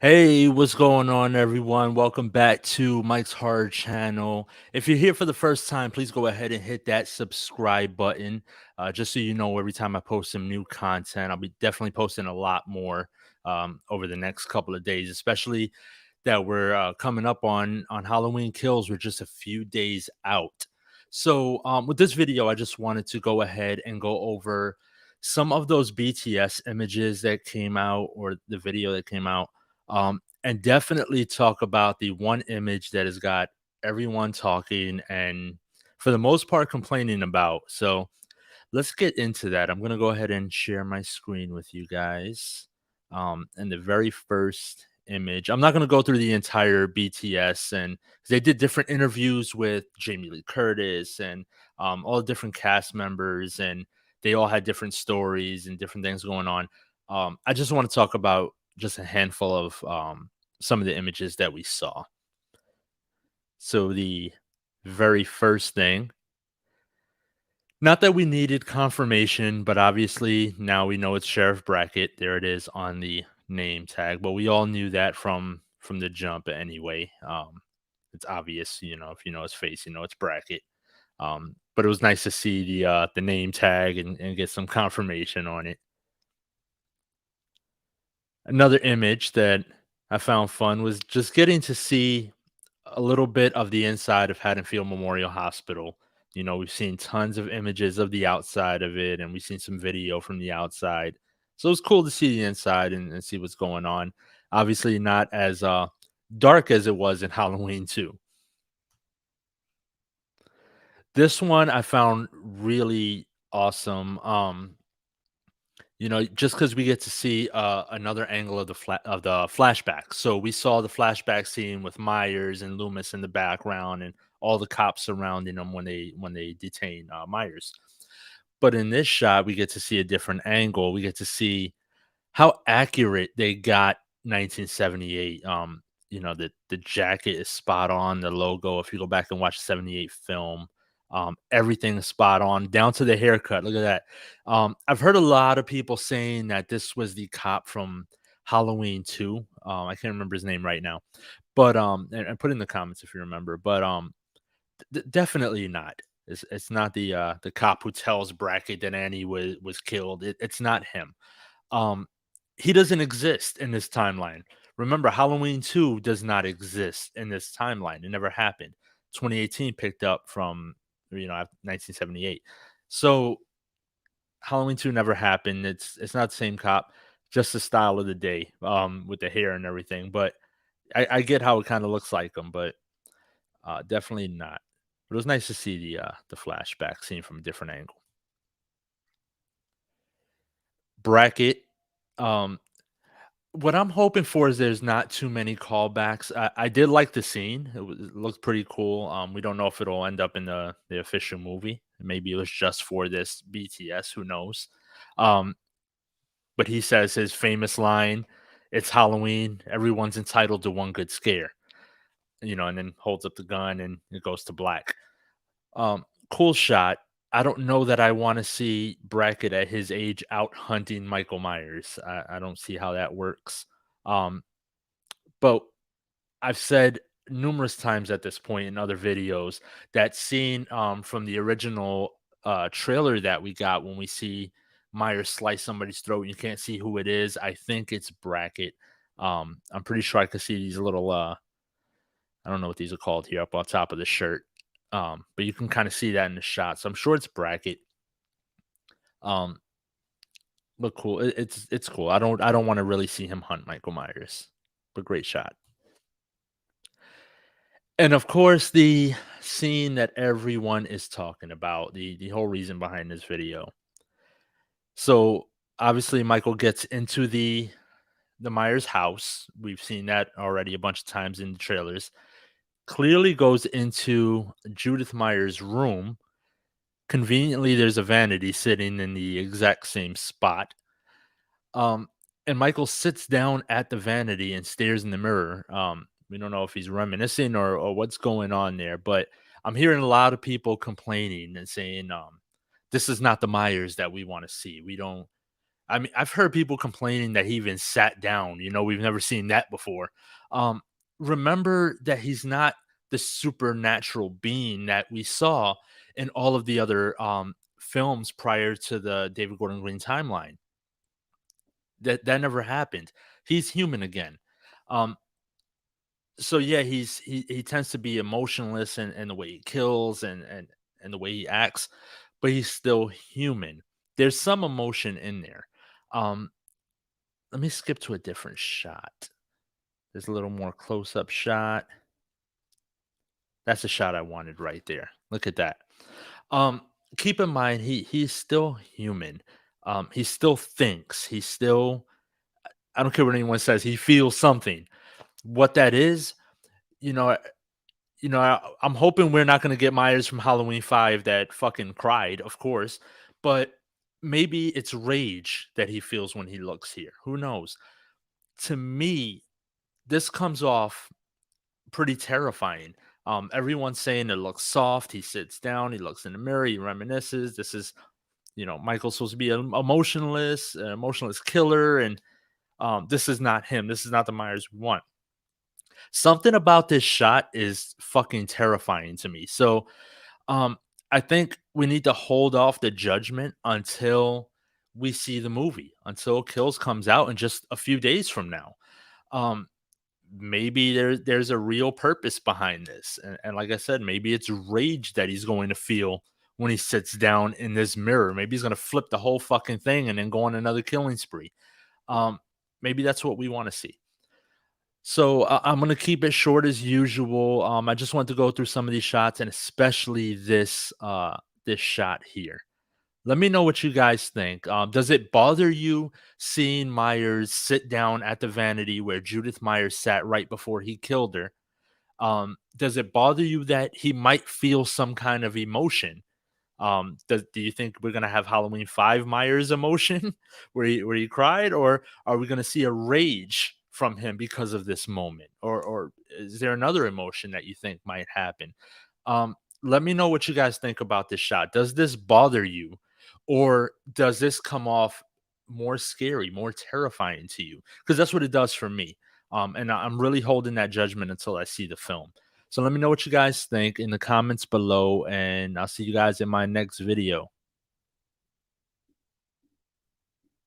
Hey, what's going on, everyone? Welcome back to Mike's Horror Channel. If you're here for the first time, please go ahead and hit that subscribe button, just so you know every time I post some new content. I'll be definitely posting a lot more over the next couple of days, especially that we're coming up on Halloween Kills. We're just a few days out. So, with this video, I just wanted to go ahead and go over some of those BTS images that came out, or the video that came out, and definitely talk about the one image that has got everyone talking and for the most part complaining about. So let's get into that. I'm going to go ahead and share my screen with you guys. And the very first image, I'm not going to go through the entire BTS, and 'cause they did different interviews with Jamie Lee Curtis and all the different cast members, and they all had different stories and different things going on. I just want to talk about just a handful of some of the images that we saw. So the very first thing, not that we needed confirmation, but obviously now we know it's Sheriff Brackett. There it is on the name tag. But we all knew that from the jump anyway. It's obvious, if you know his face, you know it's Brackett. But it was nice to see the name tag and get some confirmation on it. Another image that I found fun was just getting to see a little bit of the inside of Haddonfield Memorial Hospital. We've seen tons of images of the outside of it, and we've seen some video from the outside. So it's cool to see the inside and see what's going on. Obviously, not as dark as it was in Halloween 2. This one I found really awesome. Just because we get to see another angle of the flashback. So we saw the flashback scene with Myers and Loomis in the background, and all the cops surrounding them when they detain Myers. But in this shot, we get to see a different angle. We get to see how accurate they got 1978. The jacket is spot on, the logo. If you go back and watch the 78 film, everything is spot on, down to the haircut. Look at that. I've heard a lot of people saying that this was the cop from Halloween 2. I can't remember his name right now, but and put in the comments if you remember. But definitely not. It's not the cop who tells Brackett that Annie was killed. It's not him. um, he doesn't exist in this timeline. Remember, Halloween 2 does not exist in this timeline. It never happened. 2018 picked up from 1978. So Halloween 2 never happened. It's not the same cop, just the style of the day, with the hair and everything. But I get how it kind of looks like him, but definitely not. But it was nice to see the flashback scene from a different angle. Bracket. Um, What I'm hoping for is there's not too many callbacks. I did like the scene. It looked pretty cool. We don't know if it'll end up in the official movie. Maybe it was just for this BTS. Who knows? Um, but he says his famous line, "It's Halloween. Everyone's entitled to one good scare." And then holds up the gun and it goes to black. Cool shot. I don't know that I want to see Brackett at his age out hunting Michael Myers. I don't see how that works. Um, but I've said numerous times at this point in other videos that scene from the original trailer that we got when we see Myers slice somebody's throat and you can't see who it is. I think it's Brackett. I'm pretty sure I could see these little I don't know what these are called here up on top of the shirt. But you can kind of see that in the shot. So I'm sure it's Brackett. Um, but cool. It's cool. I don't want to really see him hunt Michael Myers. But great shot. And of course, the scene that everyone is talking about, the whole reason behind this video. So obviously Michael gets into the Myers house. We've seen that already a bunch of times in the trailers. Clearly goes into Judith Myers' room. Conveniently, there's a vanity sitting in the exact same spot. Um, and Michael sits down at the vanity and stares in the mirror. We don't know if he's reminiscing or what's going on there, but I'm hearing a lot of people complaining and saying, this is not the Myers that we want to see. We don't. I mean, I've heard people complaining that he even sat down. We've never seen that before. Um, Remember that he's not the supernatural being that we saw in all of the other films prior to the David Gordon Green timeline. That never happened. He's human again. Um, so yeah, he tends to be emotionless and the way he kills and the way he acts, but he's still human. There's some emotion in there. Um, Let me skip to a different shot. There's a little more close up shot. That's the shot I wanted right there. Look at that. Um, Keep in mind he's still human. He still thinks. He still, I don't care what anyone says, he feels something. What that is, you know, I'm hoping we're not gonna get Myers from Halloween 5 that fucking cried, of course, but maybe it's rage that he feels when he looks here. Who knows? To me, this comes off pretty terrifying. Everyone's saying it looks soft. He sits down, he looks in the mirror, he reminisces. This is, Michael's supposed to be an emotionless killer, and this is not him. This is not the Myers we want. Something about this shot is fucking terrifying to me. So, um, I think we need to hold off the judgment until we see the movie, until Kills comes out in just a few days from now. Um, Maybe there's a real purpose behind this, and like I said, maybe it's rage that he's going to feel when he sits down in this mirror. Maybe he's going to flip the whole fucking thing and then go on another killing spree. um Maybe that's what we want to see. So I'm going to keep it short as usual. I just want to go through some of these shots, and especially this shot here. Let me know what you guys think. Does it bother you seeing Myers sit down at the vanity where Judith Myers sat right before he killed her? Does it bother you that he might feel some kind of emotion? Do you think we're gonna have Halloween 5 Myers emotion where he cried, or are we gonna see a rage from him because of this moment? Or is there another emotion that you think might happen? Let me know what you guys think about this shot. Does this bother you, or does this come off more scary, more terrifying to you? Because that's what it does for me. And I'm really holding that judgment until I see the film. So let me know what you guys think in the comments below, and I'll see you guys in my next video.